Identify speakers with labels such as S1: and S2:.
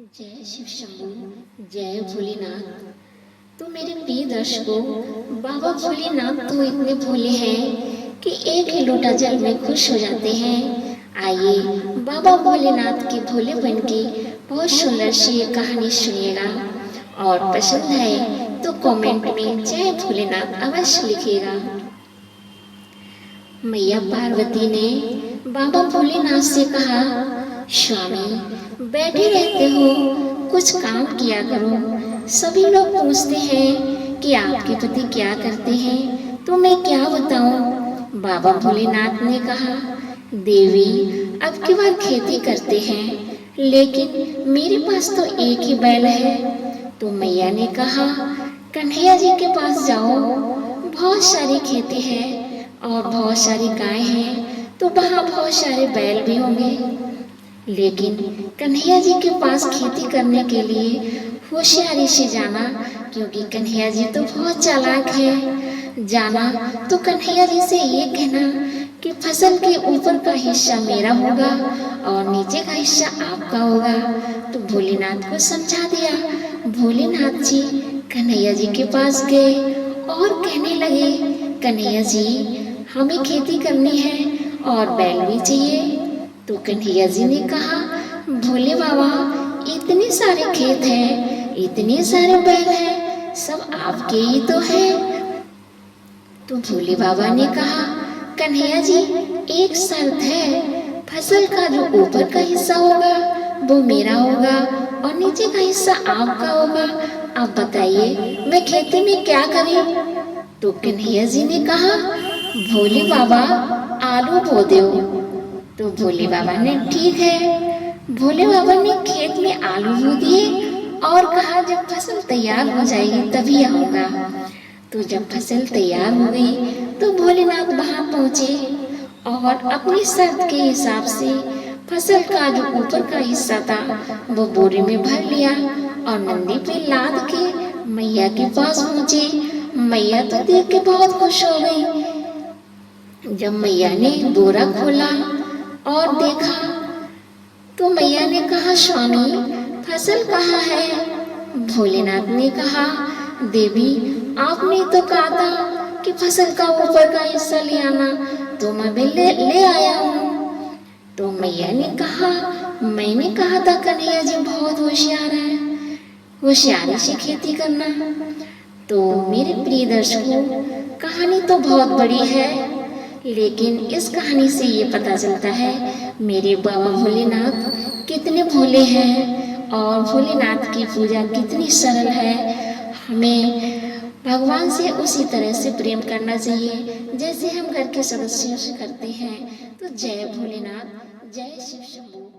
S1: जय शिव शंभू, जय भोलेनाथ। तो मेरे प्रिय दर्शकों, बाबा भोलेनाथ तो इतने भोले हैं कि एक ही लोटा जल में खुश हो जाते हैं। आइए बाबा भोलेनाथ के भोलेपन की बहुत सुंदर सी ये कहानी सुनिएगा, और पसंद है तो कमेंट में जय भोलेनाथ अवश्य लिखिएगा। मैया पार्वती ने बाबा भोलेनाथ से कहा, स्वामी बैठे रहते हो, कुछ काम किया करो। सभी लोग पूछते हैं कि आपके पति क्या करते हैं, तो मैं क्या बताऊं। बाबा भोलेनाथ ने कहा, देवी अब की बार खेती करते हैं, लेकिन मेरे पास तो एक ही बैल है। तो मैया ने कहा, कन्हैया जी के पास जाओ, बहुत सारी खेती है और बहुत सारी गाय हैं, तो वहाँ बहुत सारे बैल भी होंगे। लेकिन कन्हैया जी के पास खेती करने के लिए होशियारी से जाना, क्योंकि कन्हैया जी तो बहुत चालाक है। जाना तो कन्हैया जी से ये कहना कि फसल के ऊपर का हिस्सा मेरा होगा और नीचे का हिस्सा आपका होगा। तो भोलेनाथ को समझा दिया। भोलेनाथ जी कन्हैया जी के पास गए और कहने लगे, कन्हैया जी हमें खेती करनी है और बैल भी चाहिए। तो कन्हैया जी ने कहा, भोले बाबा इतने सारे खेत हैं, इतने सारे बैल हैं, सब आपके ही तो हैं। तो भोले बाबा ने कहा, कन्हैया जी एक शर्त है, फसल का जो ऊपर का हिस्सा होगा वो मेरा होगा और नीचे का हिस्सा आपका होगा। आप बताइए मैं खेती में क्या करूं। तो कन्हैया जी ने कहा, भोले बाबा आलू बो दो। तो भोले बाबा ने ठीक है। भोले बाबा ने खेत में आलू बो दिए और कहा, जब फसल तैयार हो जाएगी तभी आऊंगा। तो जब फसल तैयार हो गई तो भोलेनाथ वहां पहुंचे और अपनी शर्त के हिसाब से फसल का जो ऊपर का हिस्सा था वो बोरे में भर लिया और नंदी पे लाद के मैया के पास पहुंचे। मैया तो देख के बहुत खुश हो गई। जब मैया ने बोरा खोला और देखा तो मैया ने कहा, स्वामी फसल कहाँ है। भोलेनाथ ने कहा, देवी आपने तो कहा था कि फसल का ऊपर का हिस्सा ले आना, तो मैं भी ले आया हूँ। तो मैया ने कहा, मैंने कहा था कन्हैया जी बहुत होशियार है, होशियारी से खेती करना। तो मेरे प्रिय दर्शकों, कहानी तो बहुत बड़ी है, लेकिन इस कहानी से ये पता चलता है मेरे बाबा भोलेनाथ कितने भोले हैं और भोलेनाथ की पूजा कितनी सरल है। हमें भगवान से उसी तरह से प्रेम करना चाहिए जैसे हम घर के सदस्यों से करते हैं। तो जय भोलेनाथ, जय शिव शंभू।